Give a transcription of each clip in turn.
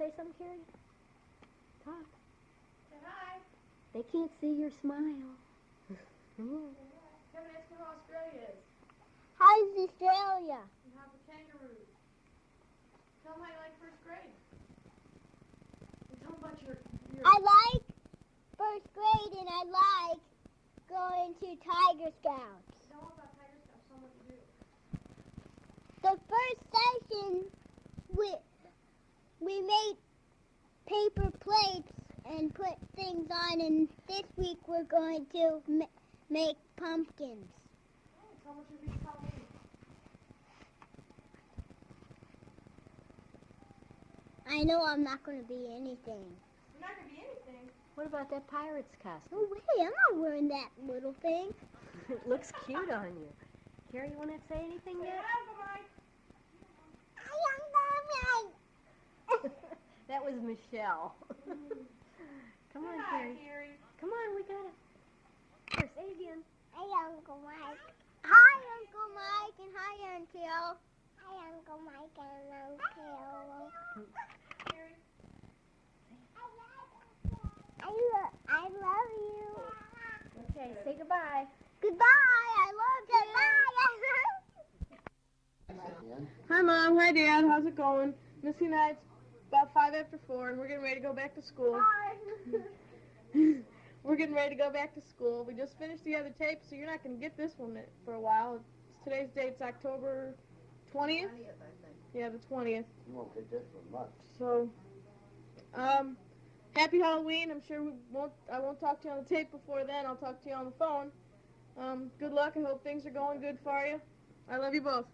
say something, Carrie? Talk. Say hi. They can't see your smile. Kevin, ask me how Australia is. How's Australia? You have the kangaroos. Tell them how you like first grade. And tell them about your I like first grade and I like going to Tiger Scouts. Tell them about Tiger Scouts. Tell them what you do. The first session, we made paper plates and put things on, and this week we're going to make pumpkins. Oh, tell them what you do. Tell me. I know I'm not going to be anything. You're not going to be anything. What about that pirate's costume? No way, I'm not wearing that little thing. It looks cute on you. Carrie, you want to say anything Say yet? hi, Uncle Mike. That was Michelle. Come on, Hi, Carrie. Carrie. Come on, we got it. Here, say it again. Hi, Uncle Mike. Hi, Uncle Mike, and hi, Aunt Carol. Hi, Uncle Mike and Aunt Carol. Carrie. I love you. Okay, say goodbye. Goodbye. I love you. Goodbye. Hi, Mom. Hi, Dad. How's it going? Missy Night's about 5 after 4, and we're getting ready to go back to school. We're getting ready to go back to school. We just finished the other tape, so you're not going to get this one for a while. Today's date's October 20th? Yeah, the 20th. You won't get this for much. So, happy Halloween. I'm sure I won't talk to you on the tape before then. I'll talk to you on the phone. Good luck. I hope things are going good for you. I love you both.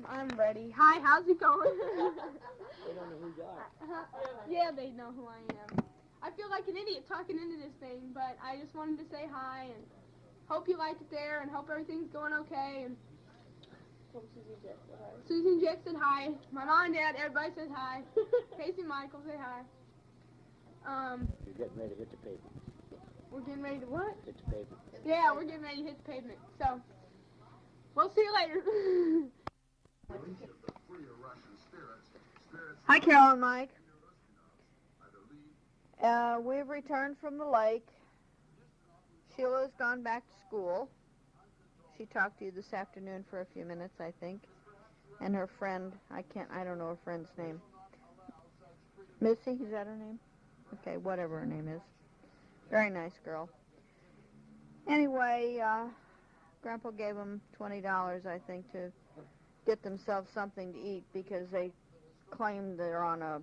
I'm ready. Hi, how's it going? They don't know who you are. Yeah, they know who I am. I feel like an idiot talking into this thing, but I just wanted to say hi and hope you liked it there and hope everything's going okay. And Susie and Jack said hi. My mom and dad, everybody says hi. Casey and Michael say hi. You're getting ready to hit the pavement. We're getting ready to what? Hit the pavement. Yeah, we're getting ready to hit the pavement. So, we'll see you later. Hi, Carol and Mike. We've returned from the lake. Sheila's gone back to school. She talked to you this afternoon for a few minutes, I think. And her friend, I don't know her friend's name. Missy, is that her name? Okay, whatever her name is. Very nice girl. Anyway, Grandpa gave them $20, I think, to get themselves something to eat because they claim they're on a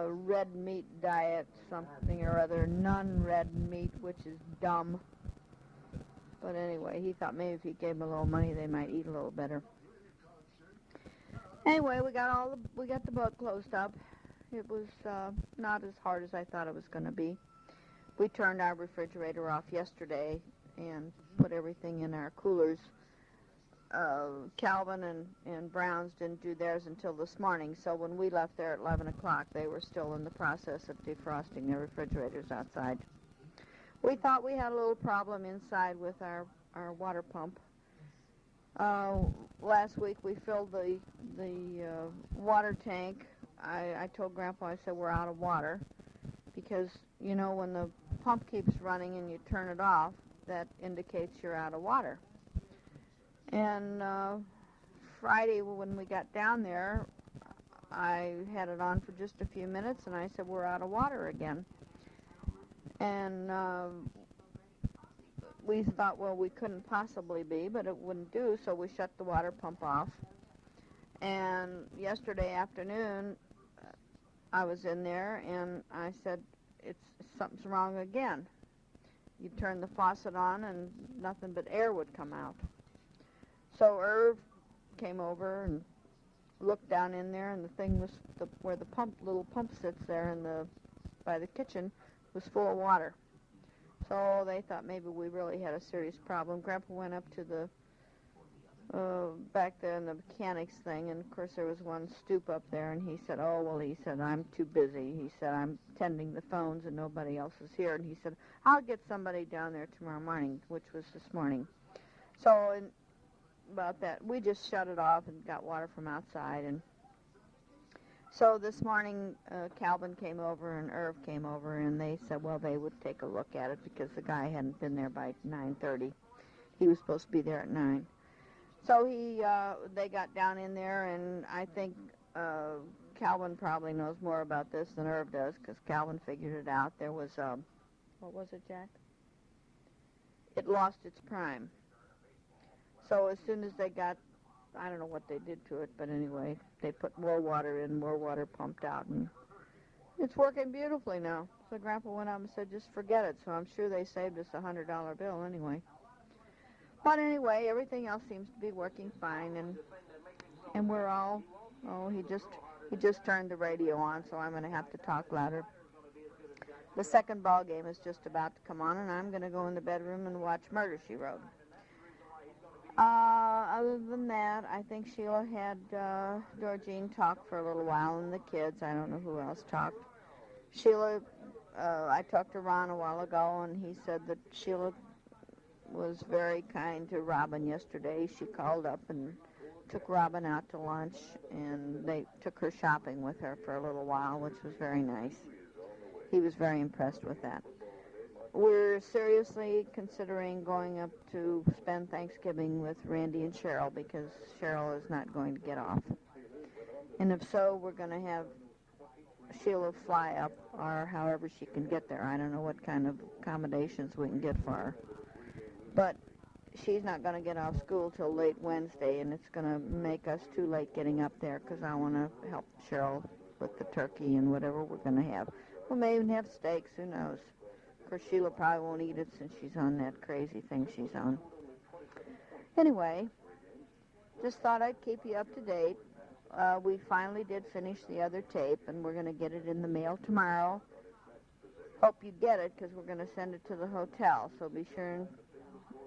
red meat diet, something or other, non-red meat, which is dumb. But anyway, he thought maybe if he gave them a little money, they might eat a little better. Anyway, we got the boat closed up. It was not as hard as I thought it was going to be. We turned our refrigerator off yesterday and put everything in our coolers. Calvin and Browns didn't do theirs until this morning, so when we left there at 11 o'clock, they were still in the process of defrosting their refrigerators outside. We thought we had a little problem inside with our water pump. Last week we filled the water tank. I told Grandpa, I said, we're out of water because, you know, when the pump keeps running and you turn it off, that indicates you're out of water. And Friday when we got down there, I had it on for just a few minutes and I said, we're out of water again. And we thought, well, we couldn't possibly be, but it wouldn't do, so we shut the water pump off. And yesterday afternoon, I was in there, and I said, something's wrong again. You turn the faucet on, and nothing but air would come out. So Irv came over and looked down in there, and the thing was, where the little pump sits there by the kitchen, was full of water. So they thought maybe we really had a serious problem. Grandpa went up to the back there in the mechanics thing, and of course there was one stoop up there, and he said, I'm too busy. He said, I'm tending the phones and nobody else is here. And he said, I'll get somebody down there tomorrow morning, which was this morning. So about that, we just shut it off and got water from outside. And So this morning, Calvin came over and Irv came over, and they said, well, they would take a look at it because the guy hadn't been there by 9:30. He was supposed to be there at 9. So they got down in there, and I think Calvin probably knows more about this than Irv does because Calvin figured it out. There was, what was it, Jack? It lost its prime. So as soon as they got, I don't know what they did to it, but anyway, they put more water in, more water pumped out, and it's working beautifully now. So Grandpa went up and said, just forget it. So I'm sure they saved us a $100 bill anyway. But anyway, everything else seems to be working fine, and we're all, he just turned the radio on, so I'm going to have to talk louder. The second ball game is just about to come on, and I'm going to go in the bedroom and watch Murder, She Wrote. Other than that, I think Sheila had Georgine talk for a little while, and the kids. I don't know who else talked. Sheila, I talked to Ron a while ago, and he said that Sheila was very kind to Robin yesterday. She called up and took Robin out to lunch, and they took her shopping with her for a little while, which was very nice. He was very impressed with that. We're seriously considering going up to spend Thanksgiving with Randy and Cheryl because Cheryl is not going to get off. And if so, we're going to have Sheila fly up or however she can get there. I don't know what kind of accommodations we can get for her. But she's not going to get off school till late Wednesday, and it's going to make us too late getting up there because I want to help Cheryl with the turkey and whatever we're going to have. We may even have steaks, who knows. Of course, Sheila probably won't eat it since she's on that crazy thing she's on. Anyway, just thought I'd keep you up to date. We finally did finish the other tape, and we're going to get it in the mail tomorrow. Hope you get it, because we're going to send it to the hotel, so be sure and,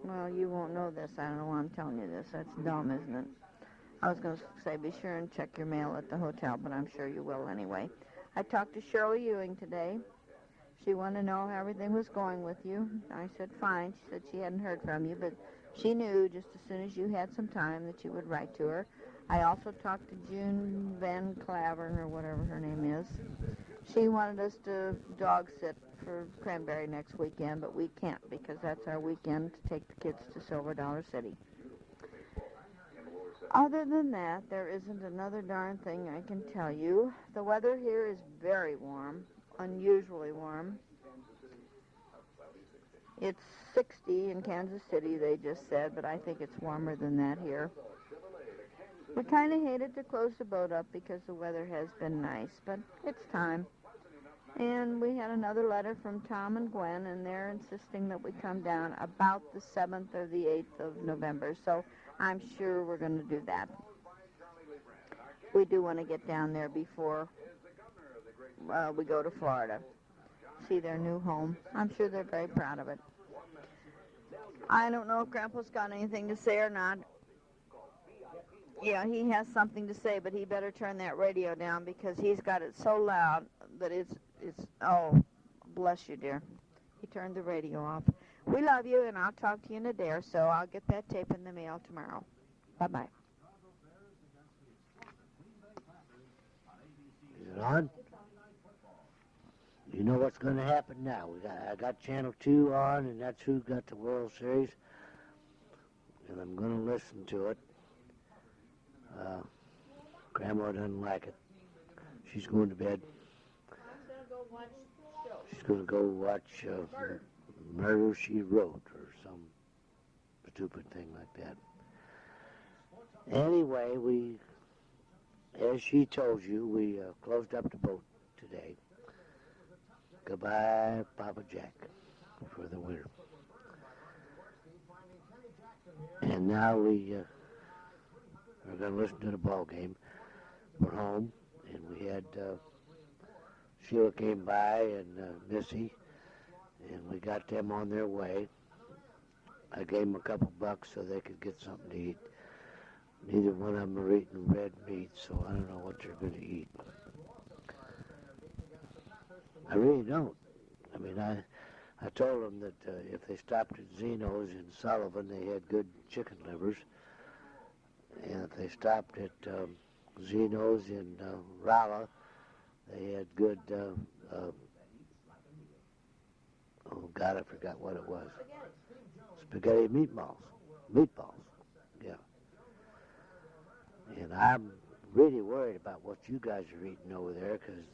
well, you won't know this. I don't know why I'm telling you this. That's dumb, isn't it? I was going to say be sure and check your mail at the hotel, but I'm sure you will anyway. I talked to Shirley Ewing today. She wanted to know how everything was going with you. I said, fine. She said she hadn't heard from you, but she knew just as soon as you had some time that you would write to her. I also talked to June Van Clavern, or whatever her name is. She wanted us to dog sit for Cranberry next weekend, but we can't because that's our weekend to take the kids to Silver Dollar City. Other than that, there isn't another darn thing I can tell you. The weather here is very warm. Unusually warm. It's 60 in Kansas City, they just said, but I think it's warmer than that here. We kind of hated to close the boat up because the weather has been nice, but it's time. And we had another letter from Tom and Gwen, and they're insisting that we come down about the 7th or the 8th of November, so I'm sure we're going to do that. We do want to get down there before we go to Florida, see their new home. I'm sure they're very proud of it. I don't know if Grandpa's got anything to say or not. Yeah, he has something to say, but he better turn that radio down because he's got it so loud that it's oh, bless you, dear. He turned the radio off. We love you, and I'll talk to you in a day or so. I'll get that tape in the mail tomorrow. Bye-bye. Is it on? You know what's going to happen now. I got Channel 2 on, and that's who got the World Series. And I'm going to listen to it. Grandma doesn't like it. She's going to bed. She's going to go watch Murder, She Wrote, or some stupid thing like that. Anyway, as she told you, we closed up the boat today. Goodbye, Papa Jack, for the winter. And now we're going to listen to the ball game. We're home, and we had Sheila came by and Missy, and we got them on their way. I gave them a couple bucks so they could get something to eat. Neither one of them are eating red meat, so I don't know what they're going to eat. I really don't. I mean, I told them that if they stopped at Zeno's in Sullivan, they had good chicken livers. And if they stopped at Zeno's in Rolla. They had good, oh God, I forgot what it was. Spaghetti meatballs. Meatballs, yeah. And I'm really worried about what you guys are eating over there because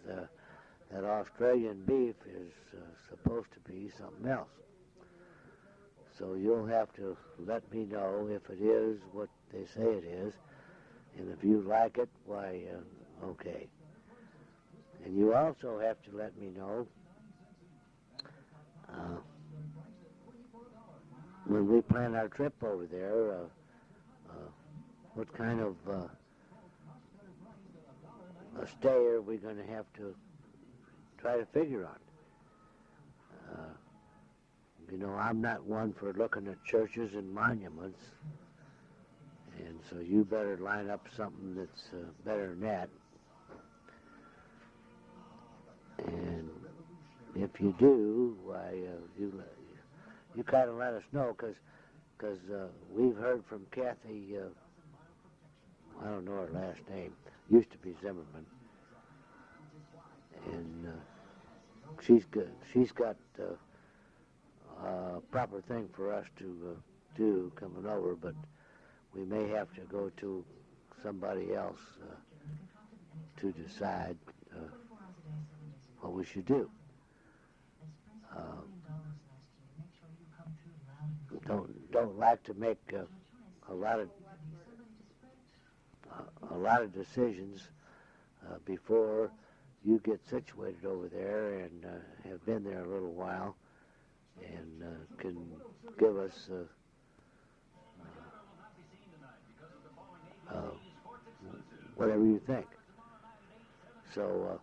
that Australian beef is supposed to be something else. So you'll have to let me know if it is what they say it is. And if you like it, why, okay. And you also have to let me know when we plan our trip over there, what kind of a stay are we going to have to try to figure on? You know, I'm not one for looking at churches and monuments, and so you better line up something that's better than that. And if you do, why, you kind of let us know, because we've heard from Kathy, I don't know her last name, used to be Zimmerman, and she's good. She's got a proper thing for us to do coming over, but we may have to go to somebody else to decide what we should do. Don't like to make a lot of decisions before you get situated over there and have been there a little while and can give us whatever you think. So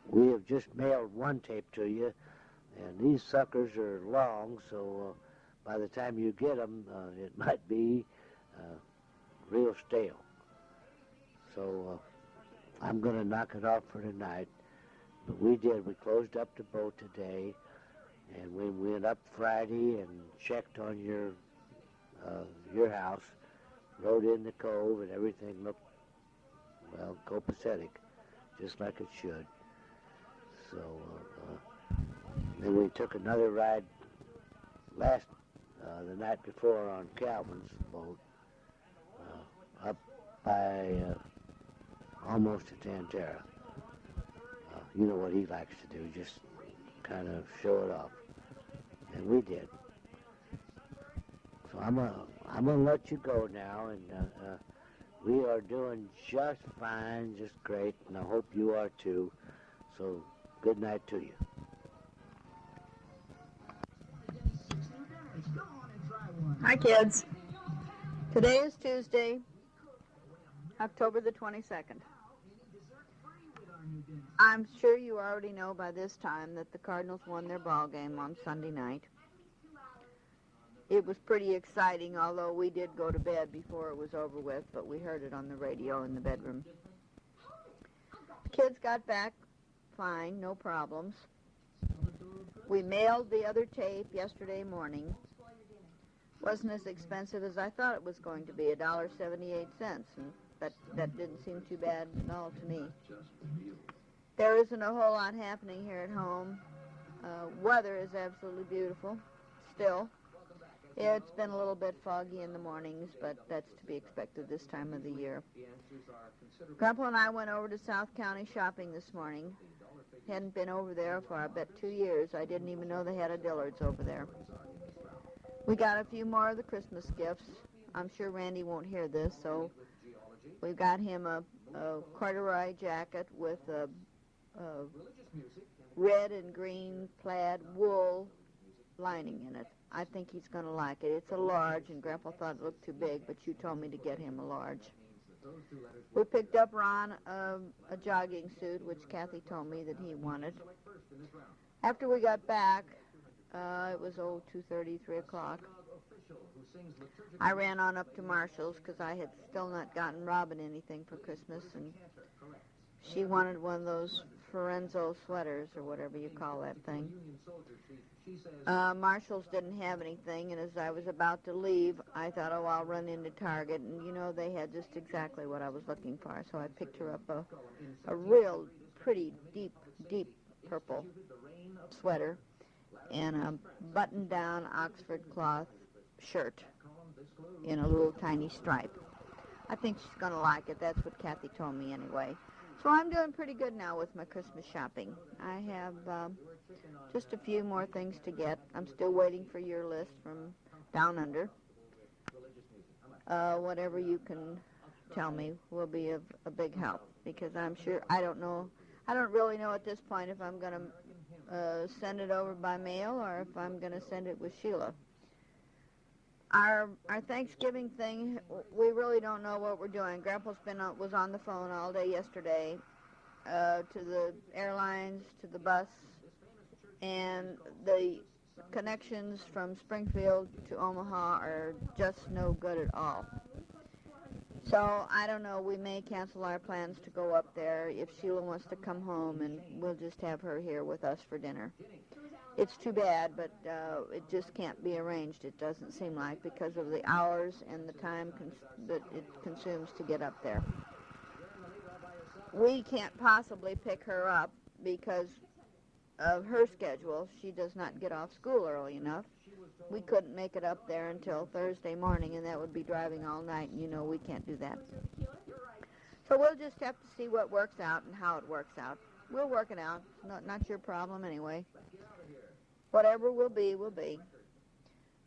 we have just mailed one tape to you, and these suckers are long, so by the time you get them, it might be real stale. So I'm going to knock it off for tonight. But we closed up the boat today, and we went up Friday and checked on your house, rode in the cove, and everything looked, well, copacetic, just like it should. So then we took another ride the night before on Calvin's boat, up by almost to Tantera. You know what he likes to do, just kind of show it off. And we did. So I'm gonna let you go now, and we are doing just fine, just great, and I hope you are too. So good night to you. Hi, kids. Today is Tuesday, October the 22nd. I'm sure you already know by this time that the Cardinals won their ball game on Sunday night. It was pretty exciting, although we did go to bed before it was over with, but we heard it on the radio in the bedroom. The kids got back fine, no problems. We mailed the other tape yesterday morning. Wasn't as expensive as I thought it was going to be, $1.78, and that didn't seem too bad at all to me. There isn't a whole lot happening here at home. Weather is absolutely beautiful, still. Yeah, it's been a little bit foggy in the mornings, but that's to be expected this time of the year. Grandpa and I went over to South County shopping this morning. Hadn't been over there for, I bet, 2 years. I didn't even know they had a Dillard's over there. We got a few more of the Christmas gifts. I'm sure Randy won't hear this, so we got him a corduroy jacket with a red and green plaid wool lining in it. I think he's going to like it. It's a large, and Grandpa thought it looked too big, but you told me to get him a large. We picked up Ron a jogging suit, which Kathy told me that he wanted. After we got back, it was 2:30, 3 o'clock. I ran on up to Marshall's because I had still not gotten Robin anything for Christmas, and She wanted one of those Forenzo sweaters or whatever you call that thing. Marshall's didn't have anything, and as I was about to leave, I thought, oh, I'll run into Target, and you know, they had just exactly what I was looking for, so I picked her up a real pretty deep purple sweater and a button-down Oxford cloth shirt in a little tiny stripe. I think she's going to like it. That's what Kathy told me anyway. So I'm doing pretty good now with my Christmas shopping. I have just a few more things to get. I'm still waiting for your list from Down Under. Whatever you can tell me will be of a big help, because I'm sure, I don't really know at this point if I'm going to send it over by mail or if I'm going to send it with Sheila. Our Thanksgiving thing, we really don't know what we're doing. Grandpa's was on the phone all day yesterday to the airlines, to the bus, and the connections from Springfield to Omaha are just no good at all. So I don't know, we may cancel our plans to go up there if Sheila wants to come home, and we'll just have her here with us for dinner. It's too bad, but it just can't be arranged, it doesn't seem like, because of the hours and the time that it consumes to get up there. We can't possibly pick her up because of her schedule. She does not get off school early enough. We couldn't make it up there until Thursday morning, and that would be driving all night, and you know we can't do that. So we'll just have to see what works out and how it works out. We'll work it out. Not your problem anyway. Whatever will be, will be.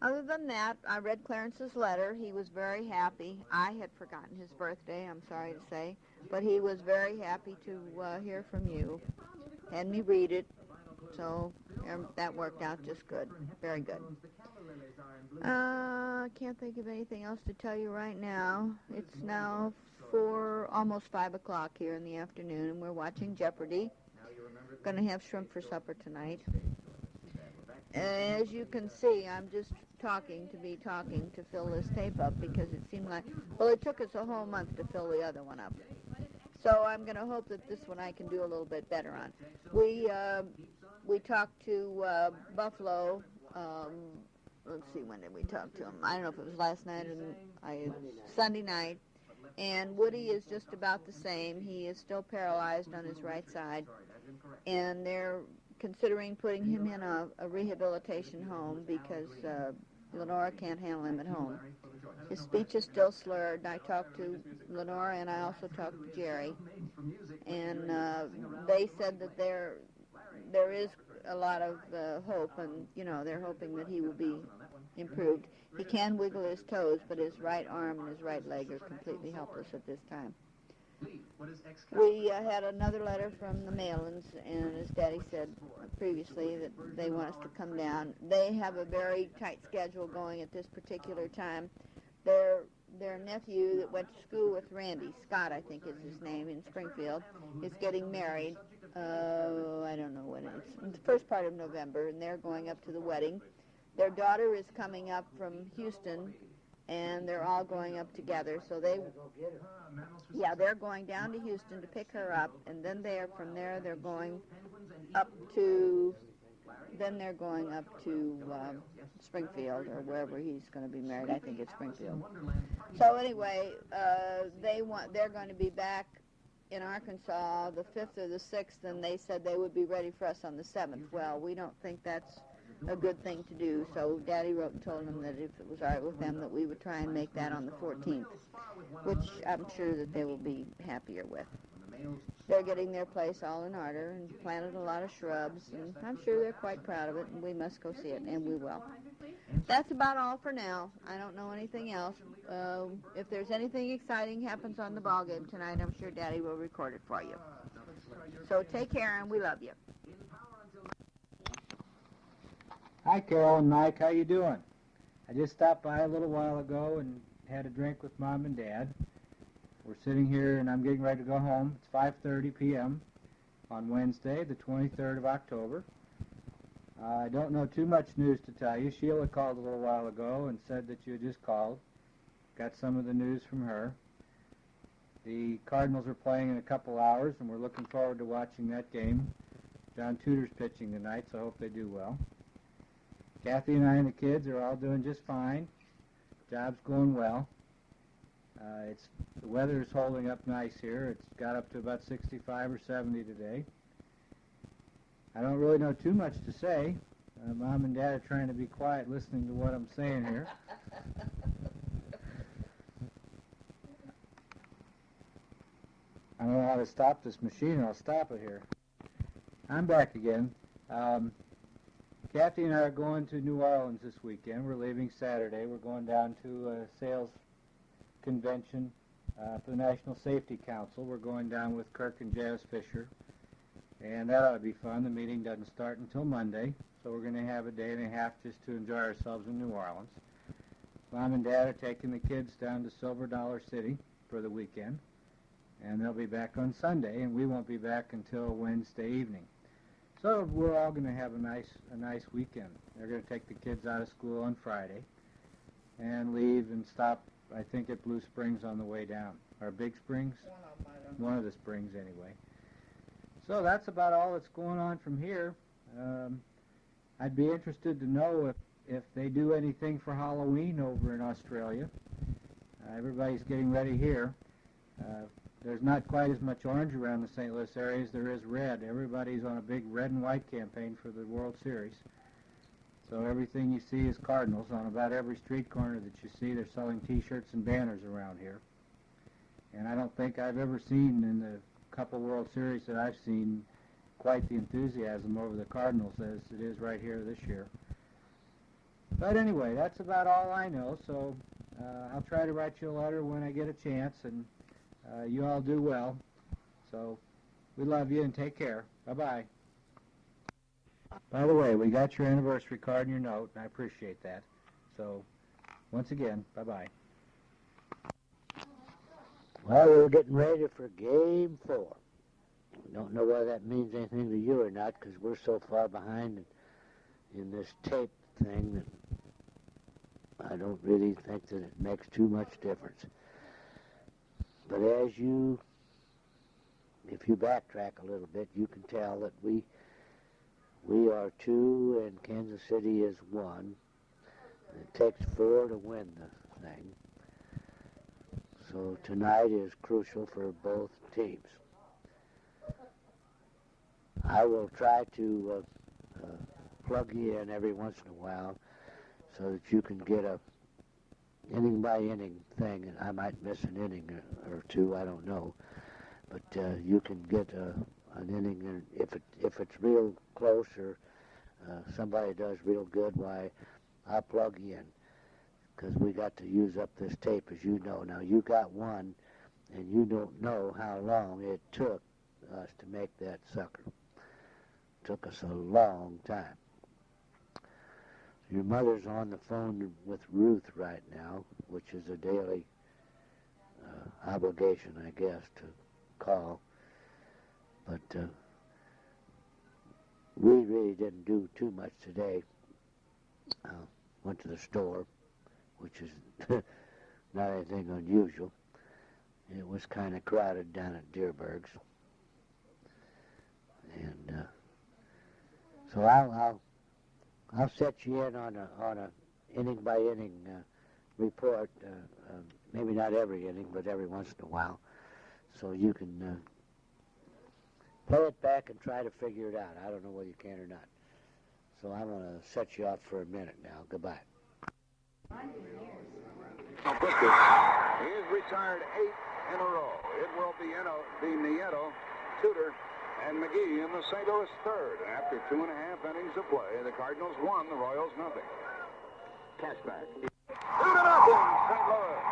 Other than that, I read Clarence's letter. He was very happy. I had forgotten his birthday, I'm sorry to say, but he was very happy to hear from you. Had me read it, so that worked out just good. Very good. I can't think of anything else to tell you right now. It's now almost 5 o'clock here in the afternoon, and we're watching Jeopardy. Going to have shrimp for supper tonight. As you can see, I'm just talking to fill this tape up, because it seemed like, well, it took us a whole month to fill the other one up. So I'm going to hope that this one I can do a little bit better on. We talked to Buffalo. Let's see, when did we talk to him? I don't know if it was last night or Sunday night. And Woody is just about the same. He is still paralyzed on his right side, and they're considering putting him in a rehabilitation home because Lenora can't handle him at home. His speech is still slurred. I talked to Lenora, and I also talked to Jerry, and they said that there is a lot of hope, and you know, they're hoping that he will be improved. He can wiggle his toes, but his right arm and his right leg are completely helpless at this time. We had another letter from the Malins, and as Daddy said previously, that they want us to come down. They have a very tight schedule going at this particular time. Their nephew that went to school with Randy, Scott I think is his name, in Springfield, is getting married. I don't know when it's in the first part of November, and they're going up to the wedding. Their daughter is coming up from Houston, and they're all going up together. So they're going down to Houston to pick her up, and then from there they're going up to Springfield, or wherever he's going to be married. I think it's Springfield. So anyway, they're going to be back in Arkansas the 5th or the 6th, and they said they would be ready for us on the 7th. Well, we don't think that's a good thing to do, so Daddy wrote and told them that if it was all right with them, that we would try and make that on the 14th, which I'm sure that they will be happier with. They're getting their place all in order and planted a lot of shrubs, and I'm sure they're quite proud of it, and we must go see it, and we will. That's about all for now. I don't know anything else. If there's anything exciting happens on the ball game tonight, I'm sure Daddy will record it for you. So take care, and we love you. Hi, Carol and Mike. How you doing? I just stopped by a little while ago and had a drink with Mom and Dad. We're sitting here, and I'm getting ready to go home. It's 5:30 p.m. on Wednesday, the 23rd of October. I don't know too much news to tell you. Sheila called a little while ago and said that you had just called. Got some of the news from her. The Cardinals are playing in a couple hours, and we're looking forward to watching that game. John Tudor's pitching tonight, so I hope they do well. Kathy and I and the kids are all doing just fine. Job's going well. The weather is holding up nice here. It's got up to about 65 or 70 today. I don't really know too much to say. Mom and Dad are trying to be quiet listening to what I'm saying here. I don't know how to stop this machine. I'll stop it here. I'm back again. Kathy and I are going to New Orleans this weekend. We're leaving Saturday. We're going down to a sales convention for the National Safety Council. We're going down with Kirk and Janice Fisher, and that ought to be fun. The meeting doesn't start until Monday, so we're going to have a day and a half just to enjoy ourselves in New Orleans. Mom and Dad are taking the kids down to Silver Dollar City for the weekend, and they'll be back on Sunday, and we won't be back until Wednesday evening. So we're all going to have a nice weekend. They're going to take the kids out of school on Friday and leave and stop, I think, at Blue Springs on the way down. Or Big Springs? One of the springs, anyway. So that's about all that's going on from here. I'd be interested to know if they do anything for Halloween over in Australia. Everybody's getting ready here. There's not quite as much orange around the St. Louis area as there is red. Everybody's on a big red and white campaign for the World Series. So everything you see is Cardinals. On about every street corner that you see, they're selling T-shirts and banners around here. And I don't think I've ever seen in the couple World Series that I've seen quite the enthusiasm over the Cardinals as it is right here this year. But anyway, that's about all I know. So I'll try to write you a letter when I get a chance, and you all do well. So we love you and take care. Bye-bye. By the way, we got your anniversary card and your note, and I appreciate that. So once again, bye-bye. Well, we're getting ready for Game 4. Don't know whether that means anything to you or not, because we're so far behind in this tape thing that I don't really think that it makes too much difference. But if you backtrack a little bit, you can tell that we are 2 and Kansas City is 1. It takes 4 to win the thing. So tonight is crucial for both teams. I will try to plug you in every once in a while so that you can get a inning by inning thing, and I might miss an inning or two, I don't know, but you can get an inning, and if it's real close or somebody does real good, why I'll plug you in, because we got to use up this tape, as you know. Now you got one, and you don't know how long it took us to make that sucker. It took us a long time. Your mother's on the phone with Ruth right now, which is a daily obligation, I guess, to call. But we really didn't do too much today. Went to the store, which is not anything unusual. It was kind of crowded down at Deerberg's. And so I'll set you in on a inning by inning report. Maybe not every inning, but every once in a while, so you can play it back and try to figure it out. I don't know whether you can or not. So I'm going to set you up for a minute now. Goodbye. He's retired 8 in a row. It will be Nieto, Tudor, and McGee in the St. Louis third. After 2.5 innings of play, the Cardinals won, the Royals nothing. Cashback. 2-0, St. Louis.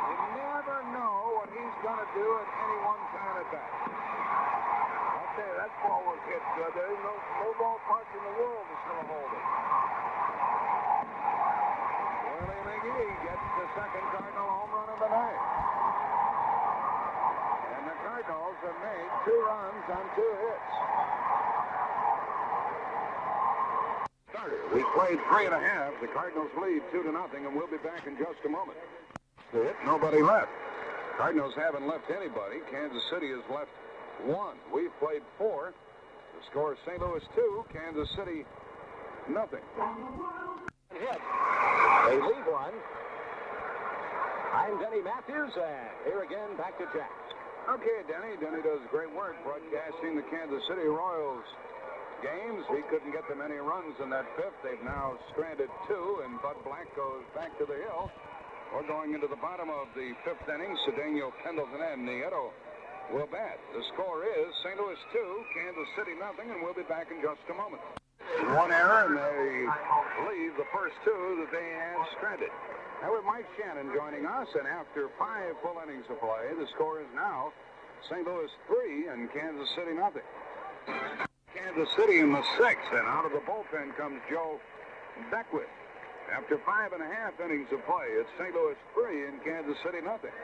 You never know what he's going to do at any one time at bat. I'll tell you, that ball was hit good. There's no ballpark in the world that's going to hold it. Willie McGee gets the second Cardinal home run of the night. Cardinals have made 2 runs on 2 hits. Starter. We played 3.5. The Cardinals lead 2-0, and we'll be back in just a moment. the hit. Nobody left. Cardinals haven't left anybody. Kansas City has left one. We've played four. The score is St. Louis 2, Kansas City nothing. Hit. They leave one. I'm Denny Matthews, and here again, back to Jack. Okay, Denny. Denny does great work broadcasting the Kansas City Royals games. He couldn't get them any runs in that fifth. They've now stranded two, and Bud Black goes back to the hill. We're going into the bottom of the fifth inning. Cedeno, Pendleton, and Nieto will bat. The score is St. Louis 2, Kansas City nothing, and we'll be back in just a moment. One error, and they leave the first two that they had stranded. Now with Mike Shannon joining us, and after 5 full innings of play, the score is now St. Louis 3 and Kansas City nothing. Kansas City in the sixth, and out of the bullpen comes Joe Beckwith. After 5.5 innings of play, it's St. Louis 3 and Kansas City nothing.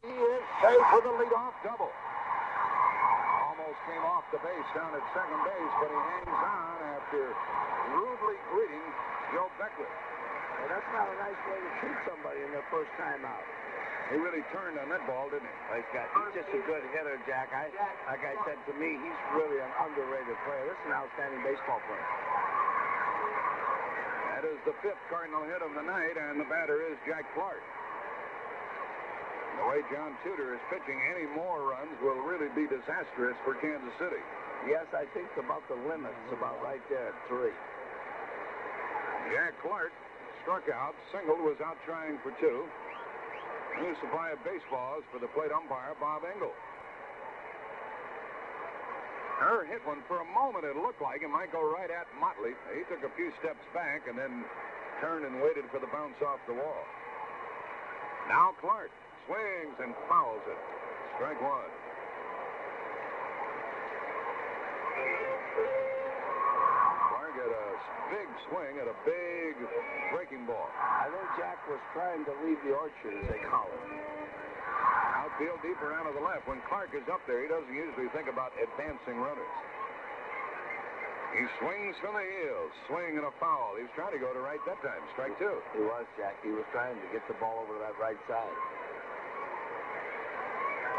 He is safe with a leadoff double. Almost came off the base down at second base, but he hangs on after rudely greeting Joe Beckwith. Well, that's not a nice way to treat somebody in their first time out. He really turned on that ball, didn't he? Well, he's just a good hitter, Jack. Like I said, to me, he's really an underrated player. This is an outstanding baseball player. That is the 5th Cardinal hit of the night, and the batter is Jack Clark. The way John Tudor is pitching, any more runs will really be disastrous for Kansas City. Yes, I think about the limits, about right there at 3. Jack Clark struck out, singled, was out trying for 2. New supply of baseballs for the plate umpire, Bob Engel. Kerr hit one. For a moment, it looked like it might go right at Motley. He took a few steps back and then turned and waited for the bounce off the wall. Now Clark swings and fouls it. Strike 1. Clark had a big swing at a big breaking ball. I think Jack was trying to leave the orchard, as they call it. Outfield deeper out of the left. When Clark is up there, he doesn't usually think about advancing runners. He swings from the heels. Swing and a foul. He was trying to go to right that time. Strike 2. He was, Jack. He was trying to get the ball over to that right side.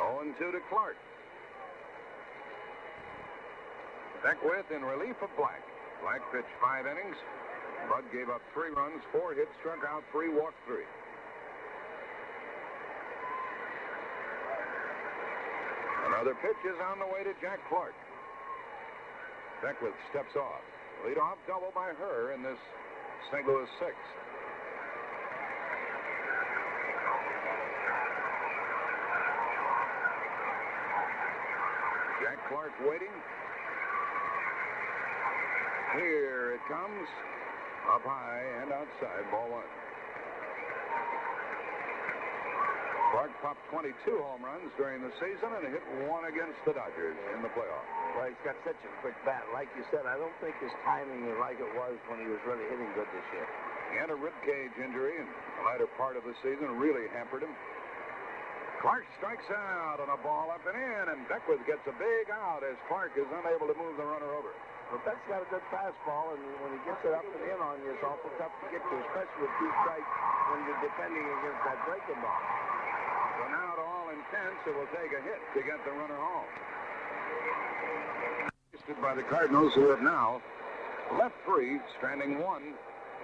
0-2 to Clark. Beckwith in relief of Black. Black pitched 5 innings. Bud gave up 3 runs, 4 hits, struck out 3, walked 3. Another pitch is on the way to Jack Clark. Beckwith steps off. Leadoff double by her in this St. Louis 6th. Jack Clark waiting. Here it comes. Up high and outside, ball 1. Clark popped 22 home runs during the season and hit 1 against the Dodgers in the playoffs. Well, he's got such a quick bat. Like you said, I don't think his timing is like it was when he was really hitting good this year. He had a rib cage injury in the latter part of the season, really hampered him. Clark strikes out on a ball up and in, and Beckwith gets a big out as Clark is unable to move the runner over. But Beck's got a good fastball, and when he gets it up and in on you, it's awful tough to get to, especially with 2 strikes when you're defending against that breaking ball. So now, to all intents, it will take a hit to get the runner home. Assisted by the Cardinals, who have now left 3, stranding 1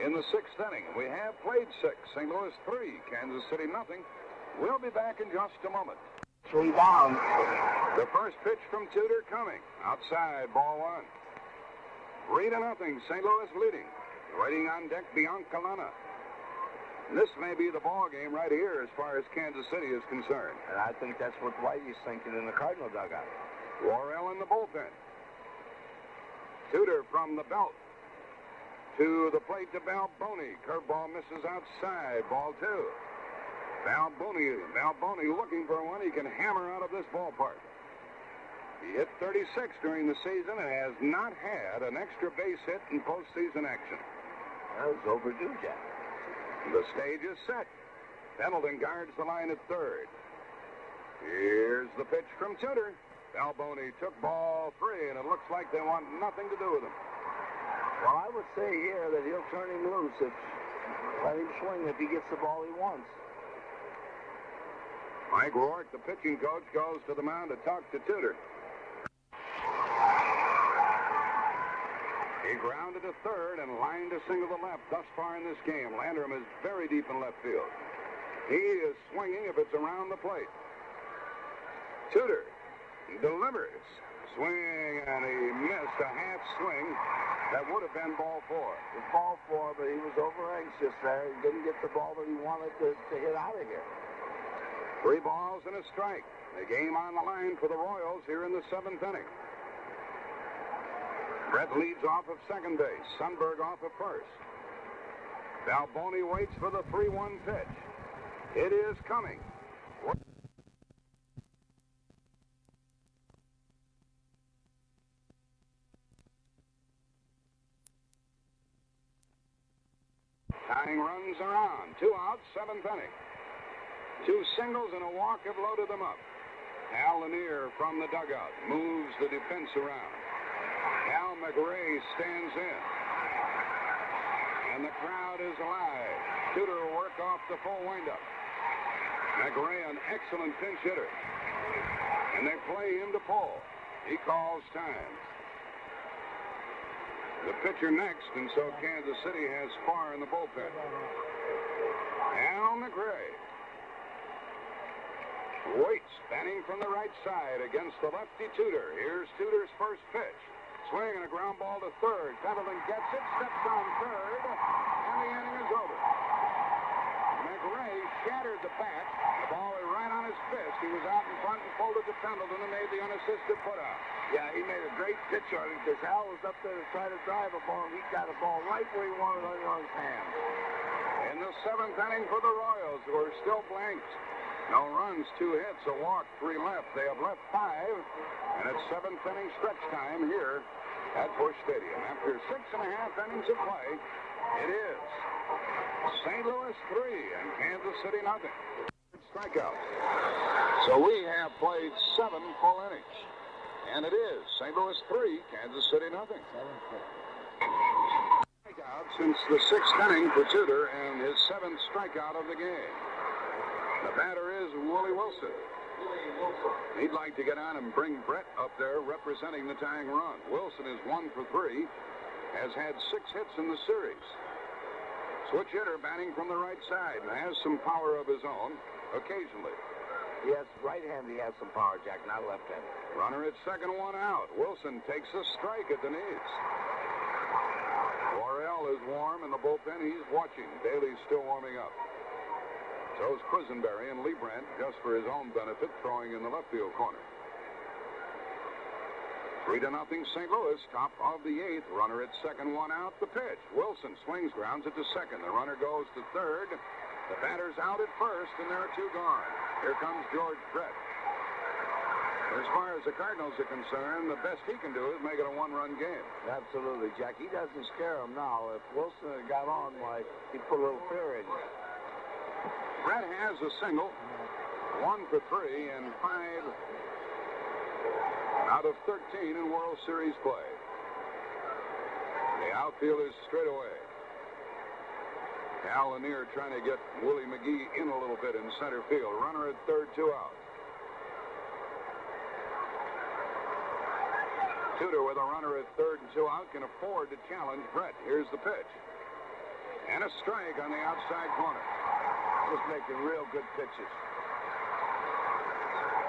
in the 6th inning. We have played 6. St. Louis 3, Kansas City nothing. We'll be back in just a moment. 3 down. The first pitch from Tudor coming. Outside, ball 1. 3-0, St. Louis leading. Waiting on deck, Biancalana. This may be the ball game right here as far as Kansas City is concerned. And I think that's what Whitey's thinking in the Cardinal dugout. Worrell in the bullpen. Tudor from the belt. To the plate to Balboni. Curveball misses outside. Ball 2. Balboni looking for one he can hammer out of this ballpark. He hit 36 during the season and has not had an extra base hit in postseason action. That was overdue, Jack. The stage is set. Pendleton guards the line at 3rd. Here's the pitch from Tudor. Balboni took ball 3, and it looks like they want nothing to do with him. Well, I would say here that he'll turn him loose if let him swing if he gets the ball he wants. Mike Rourke, the pitching coach, goes to the mound to talk to Tudor. He grounded to third and lined a single to left thus far in this game. Landrum is very deep in left field. He is swinging if it's around the plate. Tudor delivers. Swing, and he missed a half swing. That would have been ball four. It was ball four, but he was over anxious there. He didn't get the ball that he wanted to hit out of here. 3 balls and a strike. The game on the line for the Royals here in the 7th inning. Brett leads off of second base. Sundberg off of first. Balboni waits for the 3-1 pitch. It is coming. Tying runs are on. 2 outs, 7th inning. 2 singles and a walk have loaded them up. Al Lanier from the dugout moves the defense around. Al McRae stands in. And the crowd is alive. Tudor will work off the full windup. McRae, an excellent pinch hitter. And they play him to pull. He calls time. The pitcher next, and so Kansas City has Farr in the bullpen. Al McRae waits, batting from the right side against the lefty Tudor. Here's Tudor's first pitch. Swing and a ground ball to third. Pendleton gets it, steps on third, and the inning is over. McRae shattered the bat. The ball was right on his fist. He was out in front and pulled it to Pendleton and made the unassisted putout. Yeah, he made a great pitch on it because Al was up there to try to drive a ball. He got a ball right where he wanted it on his hands. In the 7th inning for the Royals, who are still blanked. No runs, 2 hits, a walk, 3 left. They have left 5, and it's 7th inning stretch time here at Busch Stadium. After 6.5 innings of play, it is St. Louis 3 and Kansas City nothing. Strikeouts. So we have played 7 full innings. And it is St. Louis 3, Kansas City nothing. Strikeout since the 6th inning for Tudor and his 7th strikeout of the game. The batter is Willie Wilson. He'd like to get on and bring Brett up there representing the tying run. Wilson is 1 for 3, has had 6 hits in the series. Switch hitter batting from the right side and has some power of his own occasionally. Yes, right-handed he has some power, Jack, not left-handed. Runner at second, 1 out. Wilson takes a strike at the knees. Worrell is warm in the bullpen. He's watching. Daly's still warming up. So is Quisenberry and Liebrandt, just for his own benefit, throwing in the left field corner. 3-0 St. Louis, top of the 8th. Runner at second, 1 out. The pitch. Wilson swings, grounds it to second. The runner goes to third. The batter's out at first, and there are 2 gone. Here comes George Brett. As far as the Cardinals are concerned, the best he can do is make it a 1-run game. Absolutely, Jack. He doesn't scare him now. If Wilson had got on, why, he'd put a little fear in you. Brett has a single, 1 for 3, and 5 out of 13 in World Series play. The outfield is straight away. Al Lanier trying to get Willie McGee in a little bit in center field. Runner at third, 2 out. Tudor with a runner at third and 2 out can afford to challenge Brett. Here's the pitch. And a strike on the outside corner. Just making real good pitches.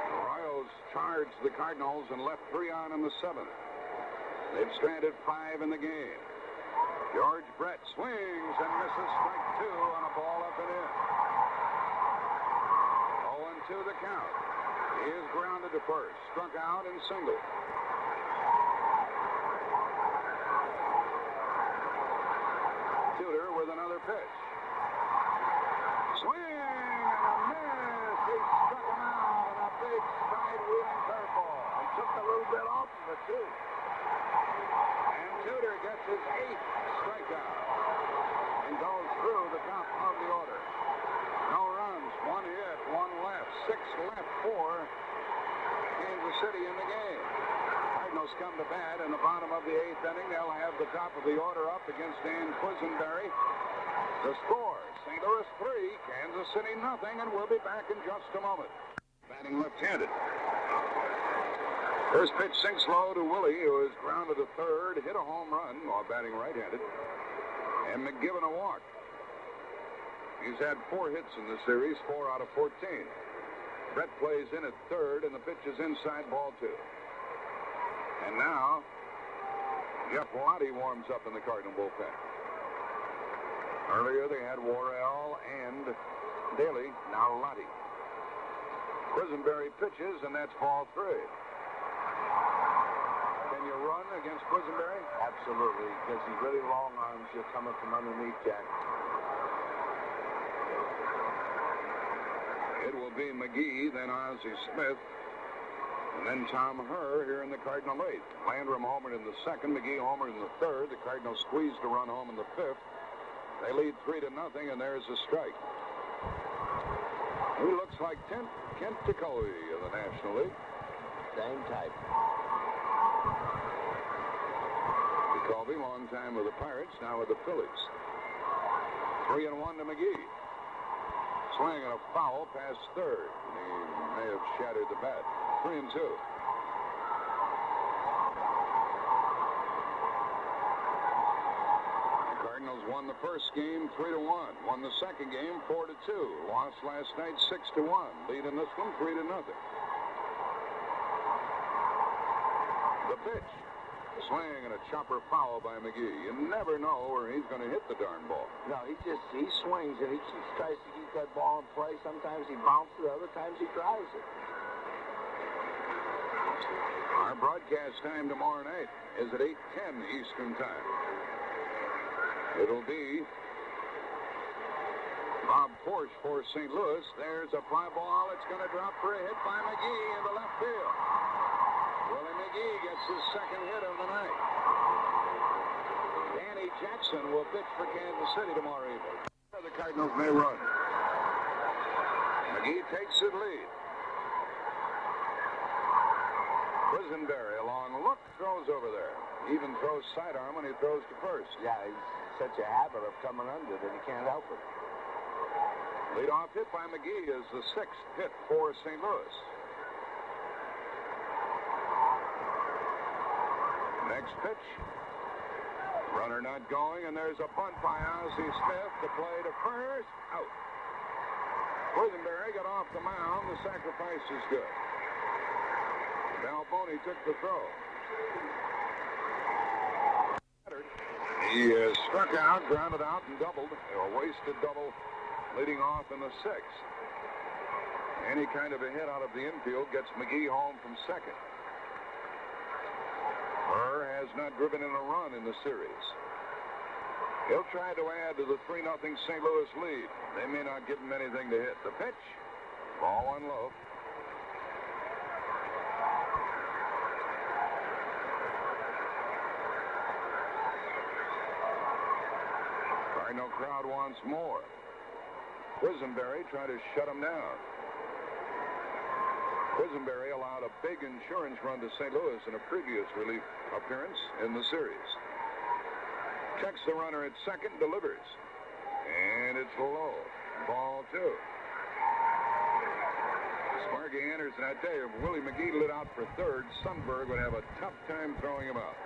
The Royals charged the Cardinals and left 3 on in the 7th. They've stranded 5 in the game. George Brett swings and misses strike 2 on a ball up and in. 0-2 the count. He is grounded to first, struck out and singled. Tudor with another pitch. Swing and a miss. He struck him out on a big side-wheeling curveball. He took a little bit off of it, too. And Tudor gets his 8th strikeout and goes through the top of the order. No runs, 1 hit, 1 left, 6 left for Kansas City in the game. Cardinals come to bat in the bottom of the 8th inning. They'll have the top of the order up against Dan Quisenberry. The score, St. Louis 3, Kansas City nothing, and we'll be back in just a moment. Batting left-handed. First pitch sinks low to Willie, who is grounded to third, hit a home run while batting right-handed, and McGibbon a walk. He's had 4 hits in the series, 4 out of 14. Brett plays in at third, and the pitch is inside, ball 2. And now, Jeff Lottie warms up in the Cardinal bullpen. Earlier they had Worrell and Daly, now Lottie. Quisenberry pitches, and that's ball 3. Can you run against Quisenberry? Absolutely, because he's really long arms. You're coming from underneath, Jack. It will be McGee, then Ozzie Smith, and then Tom Herr here in the Cardinal 8th. Landrum homered in the 2nd, McGee homered in the 3rd. The Cardinals squeezed a run home in the 5th. They lead 3-0, and there's a strike. He looks like Kent Tekulve of the National League. Same type. Tekulve, long time with the Pirates, now with the Phillies. 3-1 to McGee. Swing and a foul past third. He may have shattered the bat. 3-2. The Cardinals won the first game 3-1. Won the second game 4-2. Lost last night 6-1. Lead in this one 3-0. The pitch. Swing and a chopper foul by McGee. You never know where he's going to hit the darn ball. No, he swings and he tries to keep that ball in play. Sometimes he bounces it, other times he drives it. Our broadcast time tomorrow night is at 8:10 Eastern Time. It'll be Bob Porsche for St. Louis. There's a fly ball. It's going to drop for a hit by McGee into left field. Willie McGee gets his second hit of the night. Danny Jackson will pitch for Kansas City tomorrow evening. The Cardinals may run. McGee takes his lead. Quisenberry, a long look, throws over there. He even throws sidearm when he throws to first. Yeah, he's such a habit of coming under that he can't help it. Leadoff hit by McGee is the 6th hit for St. Louis. Next pitch. Runner not going, and there's a bunt by Ozzie Smith to play to first. Out. Quisenberry got off the mound. The sacrifice is good. Balboni took the throw. He struck out, grounded out, and doubled. A wasted double leading off in the 6th. Any kind of a hit out of the infield gets McGee home from second. Herr has not driven in a run in the series. He'll try to add to the 3-0 St. Louis lead. They may not give him anything to hit. The pitch, ball 1 low. Cardinal crowd wants more. Quisenberry tried to shut him down. Quisenberry allowed a big insurance run to St. Louis in a previous relief appearance in the series. Checks the runner at second, delivers. And it's low. Ball 2. Sparky Anderson, I tell you, if Willie McGee lit out for third, Sundberg would have a tough time throwing him out.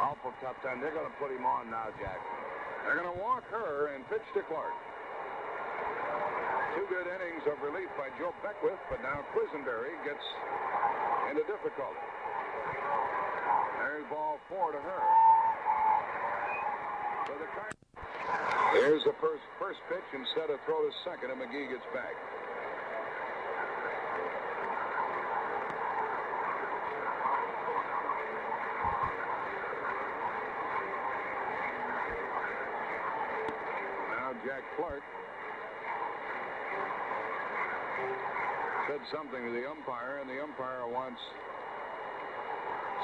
Awful tough time. They're going to put him on now, Jack. They're going to walk her and pitch to Clark. 2 good innings of relief by Joe Beckwith, but now Quisenberry gets into difficulty. There's ball 4 to her. So the Here's the first pitch instead of throw to second, and McGee gets back. Jack Clark said something to the umpire, and the umpire wants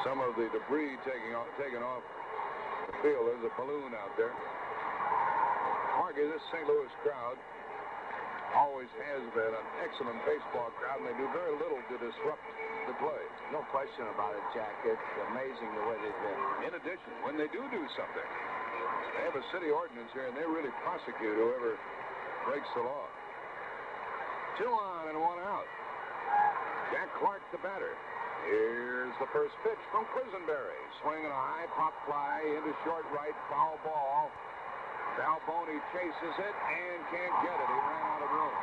some of the debris taken off the field. There's a balloon out there. Margie, this St. Louis crowd always has been an excellent baseball crowd, and they do very little to disrupt the play. No question about it, Jack. It's amazing the way they've been. In addition, when they do something, they have a city ordinance here, and they really prosecute whoever breaks the law. 2 on and 1 out. Jack Clark, the batter. Here's the first pitch from Quisenberry. Swinging a high pop fly into short right, foul ball. Balboni chases it and can't get it. He ran out of room.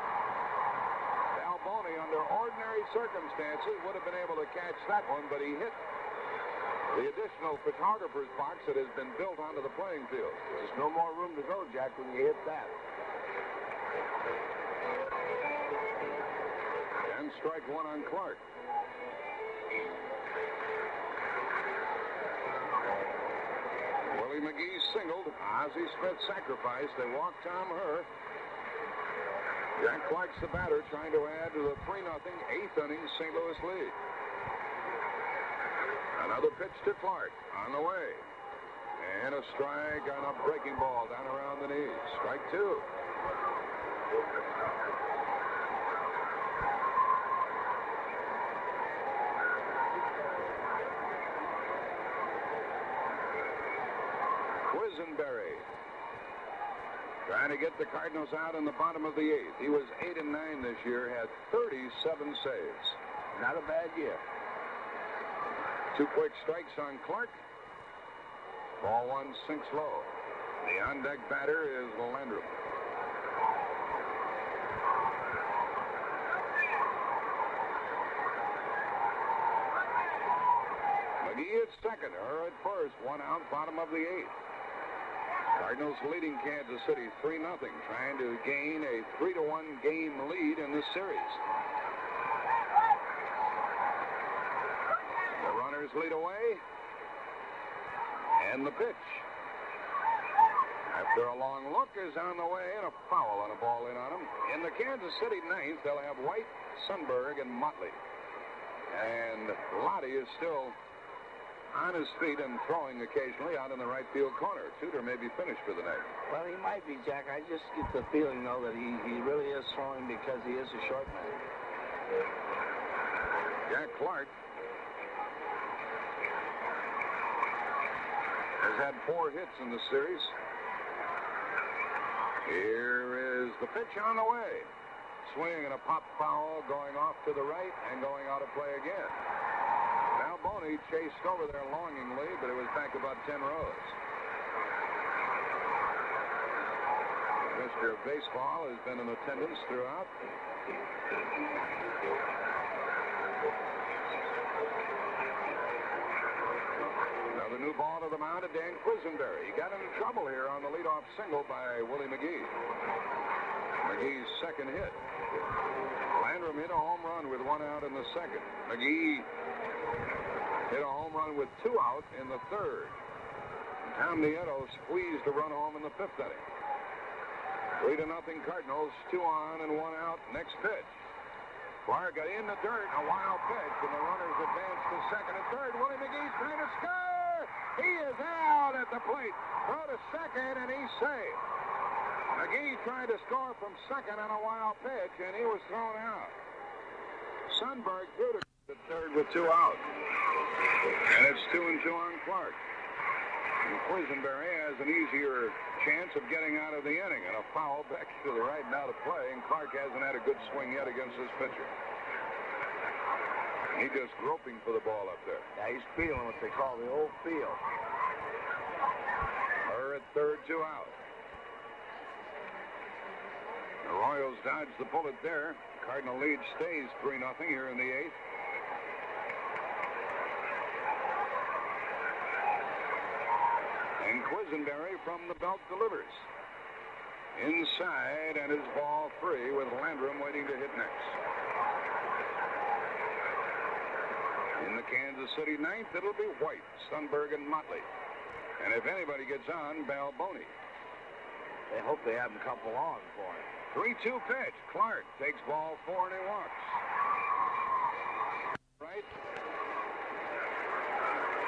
Balboni, under ordinary circumstances, would have been able to catch that one, but he hit the additional photographer's box that has been built onto the playing field. There's no more room to go, Jack, when you hit that. And strike 1 on Clark. Willie McGee singled. Ozzie Smith sacrificed. They walked Tom Herr. Jack Clark's the batter, trying to add to the 3-0 8th inning St. Louis lead. Another pitch to Clark on the way. And a strike on a breaking ball down around the knees. Strike 2. Quisenberry trying to get the Cardinals out in the bottom of the 8th. He was 8-9 this year, had 37 saves. Not a bad year. 2 quick strikes on Clark. Ball 1 sinks low. The on-deck batter is Landrum. McGee at second, Herr at first. 1 out, bottom of the 8th. Cardinals leading Kansas City 3-0, trying to gain a 3-1 game lead in this series. The runners lead away. And the pitch, after a long look, is on the way, and a foul on a ball in on him. In the Kansas City 9th, they'll have White, Sundberg, and Motley. And Lottie is still on his feet and throwing occasionally out in the right field corner. Tudor may be finished for the night. Well, he might be, Jack. I just get the feeling, though, that he really is throwing because he is a short man. Jack Clark has had 4 hits in the series. Here is the pitch on the way. Swing and a pop foul going off to the right and going out of play again. Balboni chased over there longingly, but it was back about 10 rows. Mr. Baseball has been in attendance throughout. Now the new ball to the mound of Dan Quisenberry. He got into trouble here on the leadoff single by Willie McGee. McGee's second hit. Landrum hit a home run with 1 out in the second. McGee hit a home run with 2 out in the third. Tom Nieto squeezed a run home in the 5th inning. 3-0 Cardinals, 2 on and 1 out. Next pitch. Clark got in the dirt, a wild pitch, and the runners advance to second and third. Willie McGee's trying to score. He is out at the plate. Throw to second, and he's safe. McGee tried to score from second on a wild pitch, and he was thrown out. Sundberg threw to the third with 2 out. And it's 2-2 on Clark. And Quisenberry has an easier chance of getting out of the inning, and a foul back to the right and out of play, and Clark hasn't had a good swing yet against this pitcher. He's just groping for the ball up there. Yeah, he's feeling what they call the old feel. Herr at third, 2 out. The Royals dodged the bullet there. Cardinal lead stays 3-0 here in the 8th. And Quisenberry from the belt delivers. Inside, and his ball 3 with Landrum waiting to hit next. In the Kansas City 9th, it'll be White, Sundberg, and Motley. And if anybody gets on, Balboni. They hope they haven't come along for him. 3-2 pitch. Clark takes ball 4 and he walks. Right.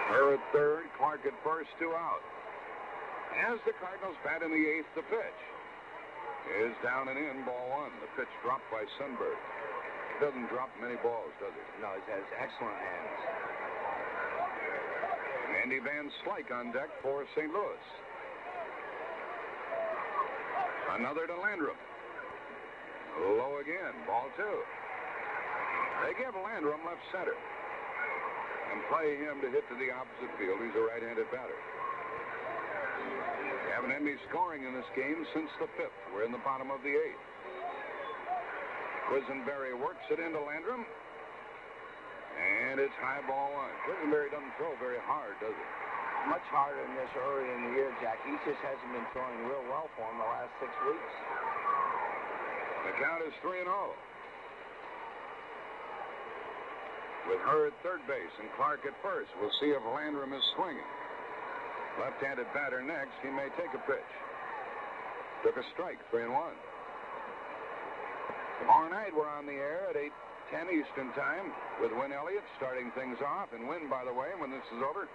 Herr at third, Clark at first, 2 out. As the Cardinals bat in the 8th, the pitch is down and in, ball 1. The pitch dropped by Sundberg. doesn't drop many balls, does he? No, he has excellent hands. Andy Van Slyke on deck for St. Louis. Another to Landrum. Low again, ball 2. They give Landrum left center and play him to hit to the opposite field. He's a right-handed batter. We haven't had any scoring in this game since the 5th. We're in the bottom of the 8th. Quisenberry works it into Landrum, and it's high ball 1. Quisenberry doesn't throw very hard, does he? Much harder than this early in the year, Jack. He just hasn't been throwing real well for him the last 6 weeks. The count is 3-0. With her at third base and Clark at first. We'll see if Landrum is swinging. Left-handed batter next. He may take a pitch. Took a strike, 3-1. Tomorrow night we're on the air at 8:10 Eastern Time with Win Elliott starting things off. And Win, by the way, when this is over,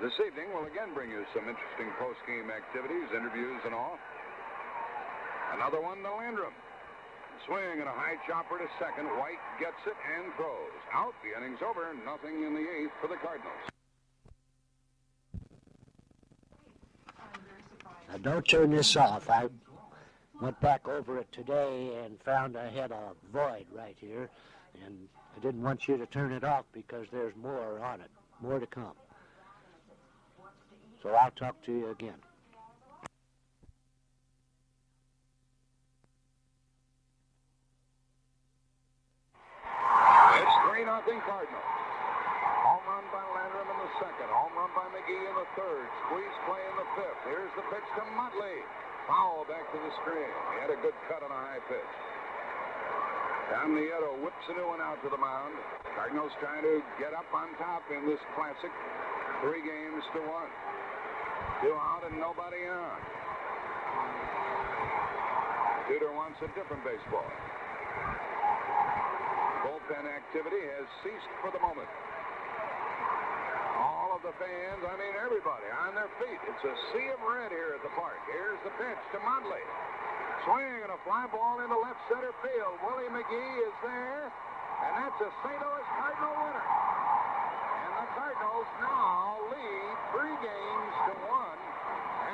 this evening we'll again bring you some interesting post-game activities, interviews and all. Another one to Landrum. Swing and a high chopper to second. White gets it and throws. Out. The inning's over. Nothing in the 8th for the Cardinals. Now, don't turn this off. I went back over it today and found I had a void right here. And I didn't want you to turn it off because there's more on it. More to come. So I'll talk to you again. It's 3-0 Cardinals. Home run by Landrum in the second. Home run by McGee in the third. Squeeze play in the 5th. Here's the pitch to Motley. Foul back to the screen. He had a good cut on a high pitch. Tom Nieto whips a new one out to the mound. Cardinals trying to get up on top in this classic 3-1. 2 out and nobody on. Tudor wants a different baseball. Bullpen activity has ceased for the moment. All of the fans, I mean everybody, on their feet. It's a sea of red here at the park. Here's the pitch to Motley. Swing and a fly ball into left center field. Willie McGee is there, and that's a St. Louis Cardinal winner. And the Cardinals now lead 3-1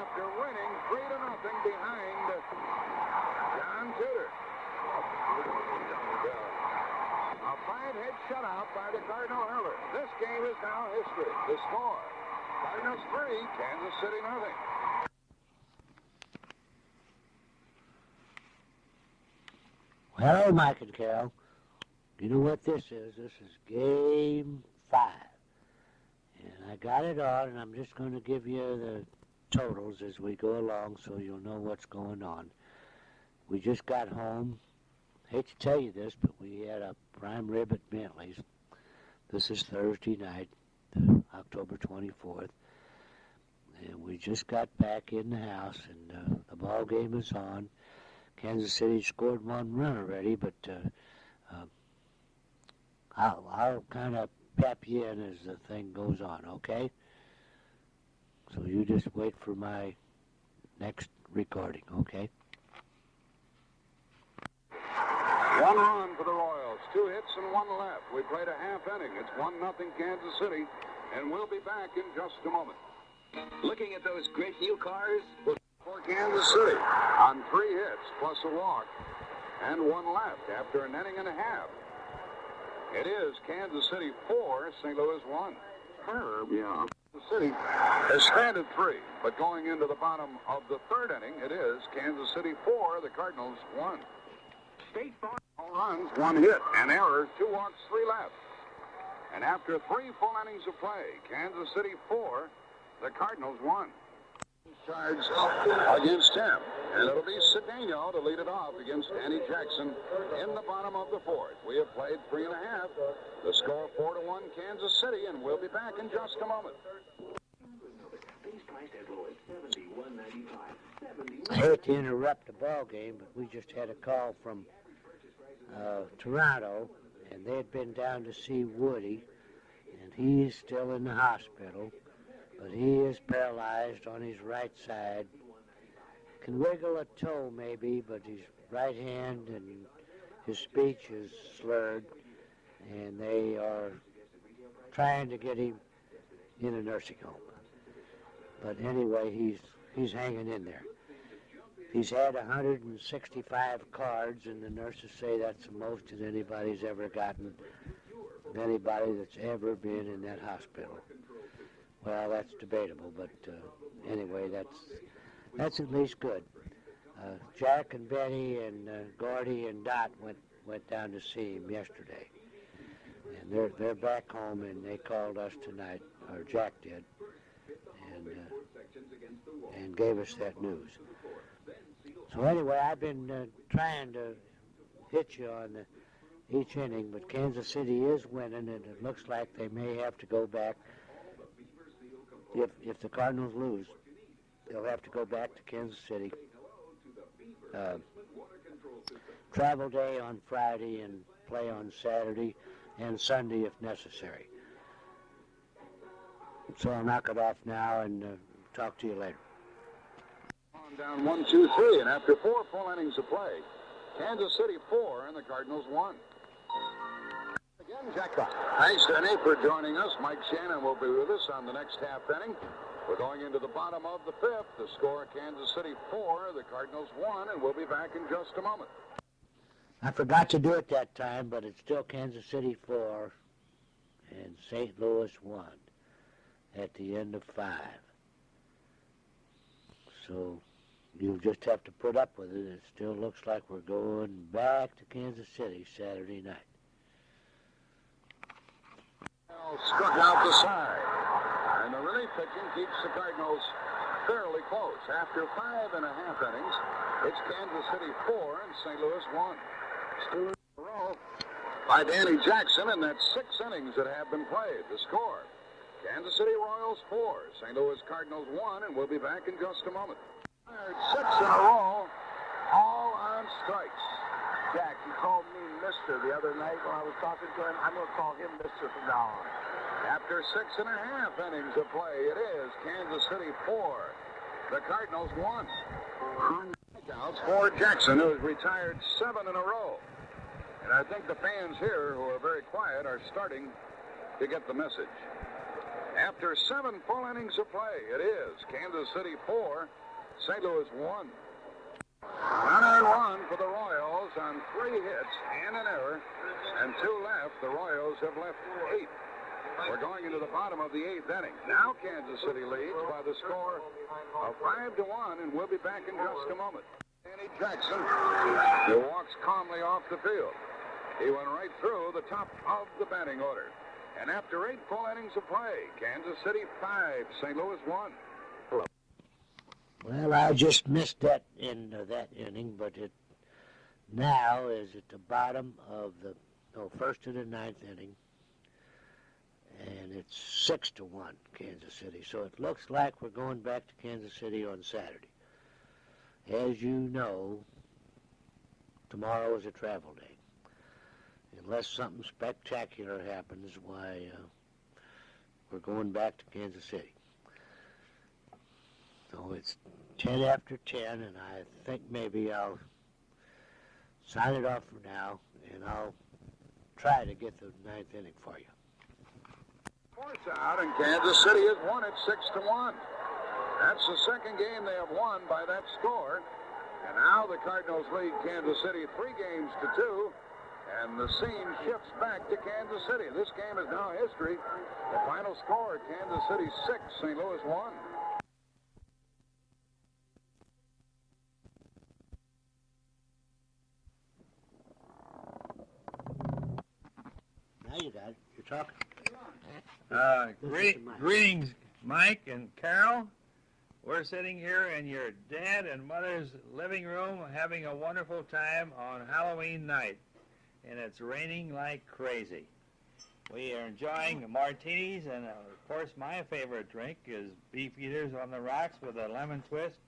after winning 3-0 behind John Tudor. A 5-hit shutout by the Cardinal hurler. This game is now history. The score: Cardinals 3, Kansas City 0. Hello, Mike and Carol. You know what this is? This is Game 5. And I got it on, and I'm just going to give you the totals as we go along so you'll know what's going on. We just got home. Hate to tell you this, but we had a prime rib at Bentley's. This is Thursday night, October 24th. And we just got back in the house, and the ball game is on. Kansas City scored 1 run already, but I'll kind of pep you in as the thing goes on, okay? So you just wait for my next recording, okay? 1 run for the Royals, 2 hits and 1 left. We played a half inning. It's 1-0 Kansas City, and we'll be back in just a moment. Looking at those great new cars, For Kansas City on 3 hits plus a walk and 1 left after an inning and a half. It is Kansas City 4, St. Louis 1. Herb, Kansas City has stranded 3, but going into the bottom of the 3rd inning, it is Kansas City 4, the Cardinals 1. State Farm runs, 1 hit, an error, 2 walks, 3 left. And after 3 full innings of play, Kansas City 4, the Cardinals 1. Charge against him, and it'll be Cedeno to lead it off against Danny Jackson in the bottom of the 4th. We have played 3.5. The score 4-1 Kansas City, and we'll be back in just a moment. I hate to interrupt the ball game, but we just had a call from Toronto, and they had been down to see Woody, and he is still in the hospital, but he is paralyzed on his right side. Can wiggle a toe maybe, but his right hand and his speech is slurred, and they are trying to get him in a nursing home. But anyway, he's hanging in there. He's had 165 cards, and the nurses say that's the most that anybody's ever gotten of anybody that's ever been in that hospital. Well, that's debatable, but anyway, that's at least good. Jack and Benny and Gordy and Dot went down to see him yesterday, and they're back home, and they called us tonight, or Jack did, and gave us that news. So anyway, I've been trying to hit you on each inning, but Kansas City is winning, and it looks like they may have to go back. If the Cardinals lose, they'll have to go back to Kansas City. Travel day on Friday and play on Saturday and Sunday if necessary. So I'll knock it off now and talk to you later. On down 1-2-3, and after 4 full innings of play, Kansas City 4 and the Cardinals 1. Again, Jack Buck. Thanks, Denny, for joining us. Mike Shannon will be with us on the next half inning. We're going into the bottom of the 5th. The score, Kansas City 4, the Cardinals 1, and we'll be back in just a moment. I forgot to do it that time, but it's still Kansas City 4 and St. Louis 1 at the end of 5. So you'll just have to put up with it. It still looks like we're going back to Kansas City Saturday night. Struck out the side, and the relief pitching keeps the Cardinals fairly close. After 5.5 innings, it's Kansas City 4 and St. Louis 1. 2 in a row by Danny Jackson, and that's 6 innings that have been played. The score, Kansas City Royals 4, St. Louis Cardinals 1, and we'll be back in just a moment. 6 in a row, all on strikes. Jack, he called me Mister the other night when I was talking to him. I'm going to call him Mister from now on. After 6.5 innings of play, it is Kansas City 4, the Cardinals 1. Strikeouts for Jackson, who has retired 7 in a row. And I think the fans here, who are very quiet, are starting to get the message. After 7 full innings of play, it is Kansas City 4, St. Louis 1. Runner and run for the Royals on 3 hits and an error, and 2 left. The Royals have left 8. We're going into the bottom of the 8th inning. Now Kansas City leads by the score of 5-1, and we'll be back in just a moment. Danny Jackson, who walks calmly off the field. He went right through the top of the batting order. And after 8 full innings of play, Kansas City 5, St. Louis 1. Well, I just missed that in that inning, but it now is at the bottom of the first of the 9th inning, and it's 6-1 Kansas City. So it looks like we're going back to Kansas City on Saturday. As you know, tomorrow is a travel day. Unless something spectacular happens, why we're going back to Kansas City. So it's 10 after 10, and I think maybe I'll sign it off for now, and I'll try to get the 9th inning for you. Force out, and Kansas City has won it 6-1. That's the second game they have won by that score. And now the Cardinals lead Kansas City 3 games to 2. And the scene shifts back to Kansas City. This game is now history. The final score, Kansas City 6, St. Louis 1. Now you got it. You're talking. Greetings, Mike and Carol. We're sitting here in your dad and mother's living room having a wonderful time on Halloween night, and it's raining like crazy. We are enjoying martinis, and of course my favorite drink is beef eaters on the rocks with a lemon twist,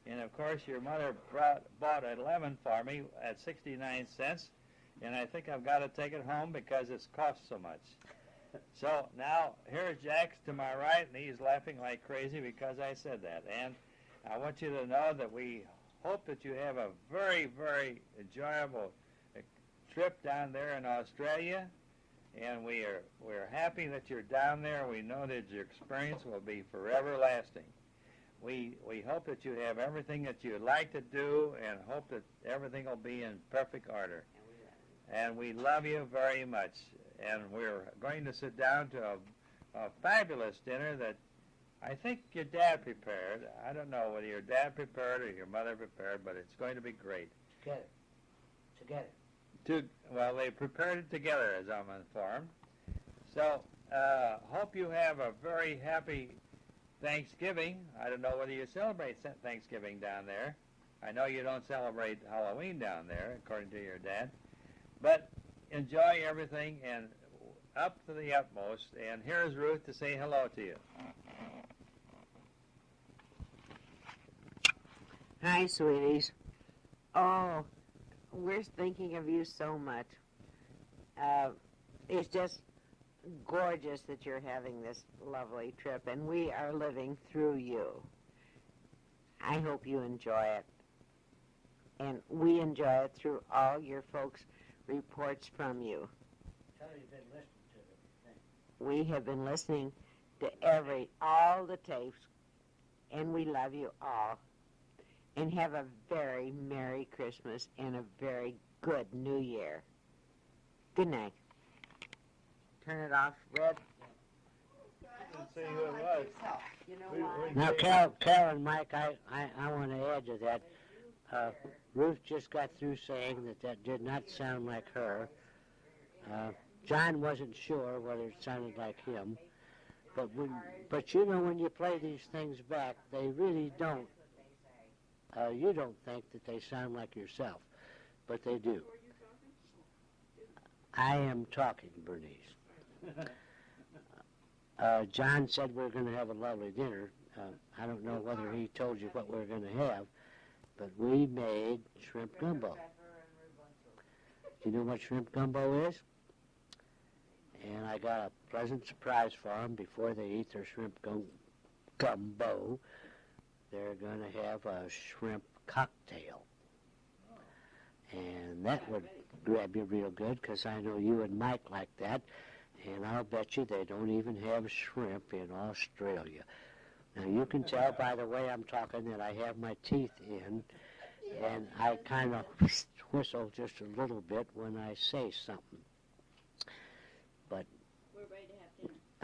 and of course your mother bought a lemon for me at 69 cents, and I think I've got to take it home because it's cost so much. So now here's Jack's to my right, and he's laughing like crazy because I said that. And I want you to know that we hope that you have a very, very enjoyable trip down there in Australia, and we're happy that you're down there. We know that your experience will be forever lasting. We hope that you have everything that you'd like to do, and hope that everything will be in perfect order. And we love you very much. And we're going to sit down to a fabulous dinner that I think your dad prepared. I don't know whether your dad prepared or your mother prepared, but it's going to be great. Together. Well, they prepared it together, as I'm informed. So, hope you have a very happy Thanksgiving. I don't know whether you celebrate Thanksgiving down there. I know you don't celebrate Halloween down there, according to your dad. But enjoy everything and up to the utmost. And here's Ruth to say hello to you. Hi, sweeties. Oh, we're thinking of you so much. It's just gorgeous that you're having this lovely trip, and we are living through you. I hope you enjoy it. And we enjoy it through all your folks' reports from you. Tell you you've been listening to the thing. We have been listening to all the tapes, and we love you all. And have a very Merry Christmas and a very good New Year. Good night. Turn it off, Red. Didn't say who it was. You know why? Now, Carol and Mike, I want to add to that. Ruth just got through saying that did not sound like her. John wasn't sure whether it sounded like him. But you know, when you play these things back, they really don't. You don't think that they sound like yourself, but they do. I am talking, Bernice. John said we're going to have a lovely dinner. I don't know whether he told you what we're going to have, but we made shrimp gumbo. Do you know what shrimp gumbo is? And I got a pleasant surprise for them before they eat their shrimp gumbo. They're going to have a shrimp cocktail. And that would grab you real good, because I know you and Mike like that. And I'll bet you they don't even have shrimp in Australia. Now, you can tell by the way I'm talking that I have my teeth in, and I kind of whistle just a little bit when I say something. But We're ready to have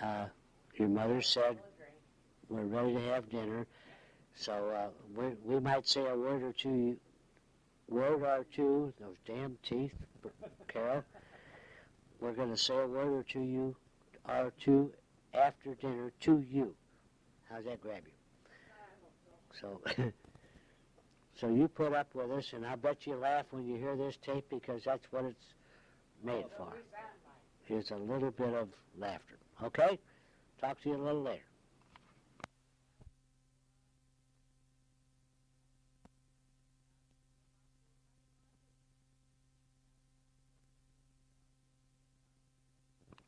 dinner. your mother said we're ready to have dinner. So we might say a word or two, those damn teeth, Carol. We're going to say a word or two after dinner to you. How's that grab you? So, so you put up with us, and I bet you laugh when you hear this tape, because that's what it's made for. It's a little bit of laughter. Okay? Talk to you a little later.